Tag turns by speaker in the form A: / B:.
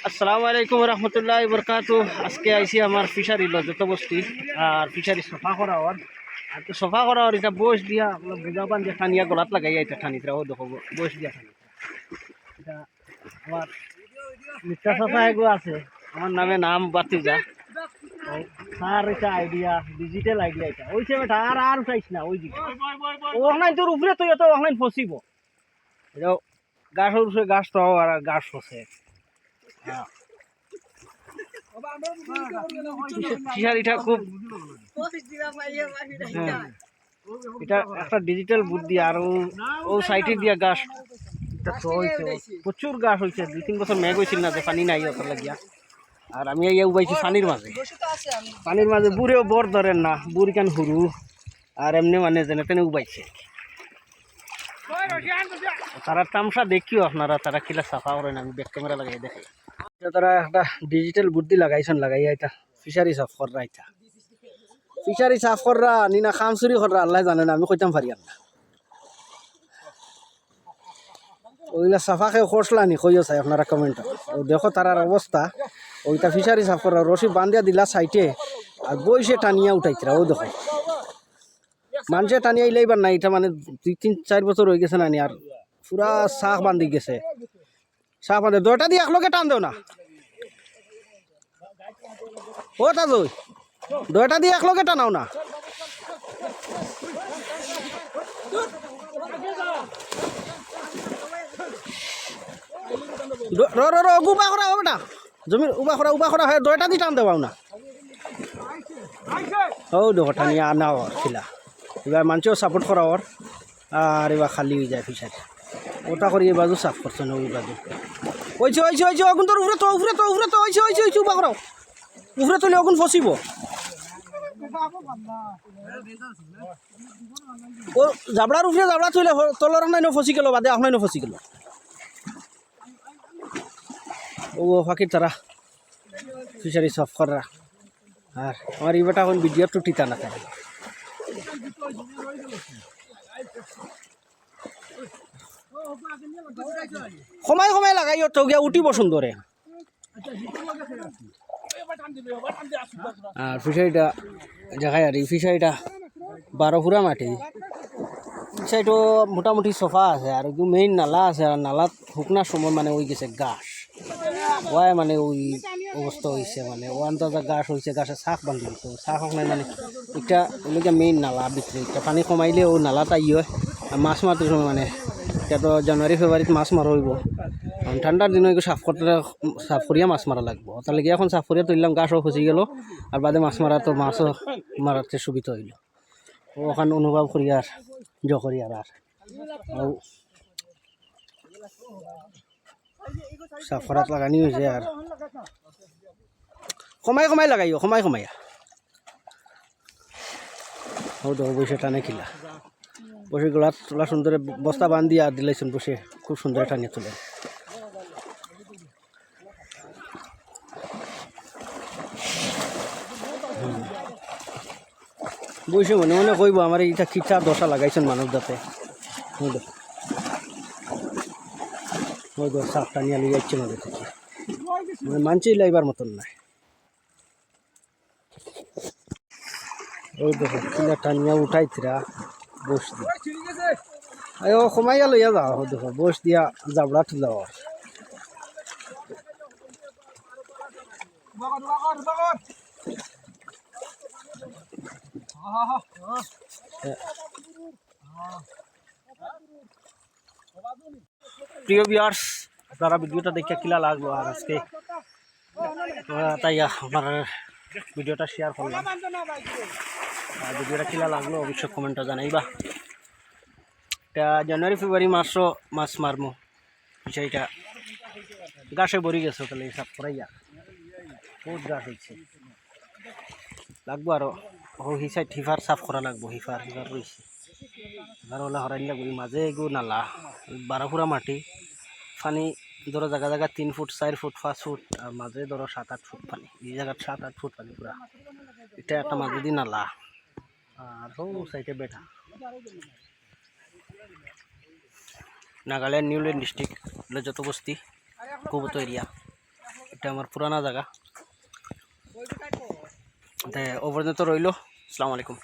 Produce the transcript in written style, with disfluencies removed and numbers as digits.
A: আসসালামু আলাইকুম রহমতুল্লাহ বরকাত। আজকে আইসি আমার ফিশারি যত বস্তি আর ফিশারি সফা করা হওয়ার আর তো সফা করা হওয়ার এটা বয়স দিয়া বুঝা পান যে ঠানিয়া গলাত লাগাই এটা ঠানিতরা ও দেখো বয়স দিয়া ঠানি এটা আমার মিথ্যা সফা এগুলো আছে আমার নামে নাম বাতিজা আর এটা আইডিয়া ডিজিটাল আইডিয়া এটা ওই সেটা আর উঠাইস না ওই দিকে অনলাইন তোর উপরে তো এত অনলাইন ফসিব এটা গাছের উপরে গাছ তো আর গাছ ফসে ফিশারিটা খুব এটা একটা ডিজিটাল বুদ্ধি আর ও সাইটে দিয়া গাছ প্রচুর গাছ হয়েছে 2-3 বছর মেঘ হয়েছিল না যে পানি নাই অত লাগিয়া আর আমি ইয়া উবাইছি পানির মাঝে বুড়েও বর ধরেন না বুড়ি কেন হুরু আর এমনি মানে যেনে তেনে উবাইছে তারা তামসা দেখিও আপনারা তারা কিলা সাফা করেন আমি ব্যাক ক্যামেরা লাগাই দেখি তারা একটা ডিজিটাল বুদ্ধি লাগাইছেন লাগাইয়া এটা ফিশারি সাফ কররা এটা ফিশারি সাফ কররা নিনা খাম চুরি কররা আল্লাহ জানে না আমি কইতাম পারি না ওইলা সাফা খেয়ে খসলানি কইও চাই আপনারা কমেন্ট দেখো তারার অবস্থা ওইটা ফিশারি সাফ কররা রশি বান্ধিয়া দিলা সাইটে আর বইসে টানিয়া উঠাইছিরা ও দেখো মানুষে টানিয়া ইলাইবার নাই এটা মানে 2-3-4 বছর হয়ে গেছে না আর পুরা শাখ বান্ধি গেছে শাখ বান্ধে দয়টা দিয়ে একলগে টান দেও না ও তাজই দয়টা দিয়ে একলগে টানাও না উবা করা হবে না জমির উবা করা হয় দয়টা দিয়ে টান দেওয়াও না ও দেখো টানিয়া আনা খিলা এবার মানুষও সাপোর্ট করা ওর আর এবার খালি হয়ে যায় ফিশারি ওটা করি এই বাজু সাফ করছে না ওই বাজু ওইছে অগুন তোর উপরে তো ওইছে উবা করাও উপরে তুলে অগুন ফসিব ও জাবড়ার উপরে জাবড়া তুলে তলর নাই ফসি গেল বাদে আপনাই ফসি গেল ও ফাঁকির তারা ফিশারি সাফ করা আর আমার এবারটা এখন ভিডিও তো টিতা না থাকে সময় লাগাই তো গিয়া উঠিব সুন্দরে আর ফিশারিটা দেখাই আর এই ফিশারিটা 12 ফুরা মাটি ফিশারিটো মোটামুটি সফা আছে আর মেইন নালা আছে আর নালাত শুকনার সময় মানে ওই গেছে গাছ ওয়াই মানে ওই অবস্থা হয়েছে মানে ও আন্দাজা গাছ হয়েছে গাছের শাক বান্ধি দিচ্ছে শাক হোক নাই মানে একটা ওইটা মেইন নালা ভিতরে একটা পানি কমাইলে ও নালাটা ই হয় আর মাছ মারতে সময় মানে এটা তো জানুয়ারি ফেব্রুয়ারিত মাছ মারা হইব ঠান্ডার দিনে সাফ করিয়া মাছ মারা লাগবো তাহলে কি এখন সাফ করিয়া তুললাম গাছও ফসি গেল আর বাদে মাছ মারা তো মাছও মারাতে সুবিধা হইল ওখান অনুভব করি আর করি আর সাফ করাত লাগানি হয়েছে আর কমাই লাগাইও কমাইয়া ও দেখো বসে টানে খিলা বসে গোলা তোলা সুন্দরে বস্তা বান্ধি আর দিলাইছেন বসে খুব সুন্দর টানিয়ে তুলে বসে মনে মনে কইব আমার এইটা খিচা দশা লাগাইছেন মানব যাতে সাপ টানিয়া লিয়ে যাচ্ছে নদী থেকে মানে মানছেই লাইবার মতন নাই ওই দেখো কিনা টানিয়া উঠাইছিরা বস দিয়া ও কমাইয়া লইয়া যাও দেখো বস দিয়া জাবড়া ঠুলাও প্রিয় ভিউয়ার্স আপনারা ভিডিওটা দেখে কিলা লাগলো আর আজকে তাই আমার ভিডিওটা শেয়ার করলাম আর ভিডিওটা কিলা লাগলো অবশ্যই কমেন্টে জানাইবা এটা জানুয়ারি ফেব্রুয়ারি মাসও মাছ মারমো সেইটা গাছে ভরি গেছে তাহলে হিসাব করাইয়া বহুত গাছ হয়েছে লাগবো আরো হিসাব হিফার সাফ করা লাগবো হিফার রয়েছে আর ওলা হরাই লাগবো মাঝে এগু নালা 12 ফুরা মাটি পানি ধরো জায়গা 3 ফুট 4 ফুট 5 ফুট আর মাঝে ধরো 7-8 ফুট পানি এই জায়গা 7-8 ফুট পানি পুরা এটা একটা মাঝে দি নালা আর ও সাইডে বেটা নাগাল্যান্ড নিউল্যান্ড ডিস্ট্রিক্ট যত বস্তি কবুতো এরিয়া এটা এটা আমার পুরানা জায়গা তে ও পর্যন্ত রইল। আসসালামু আলাইকুম।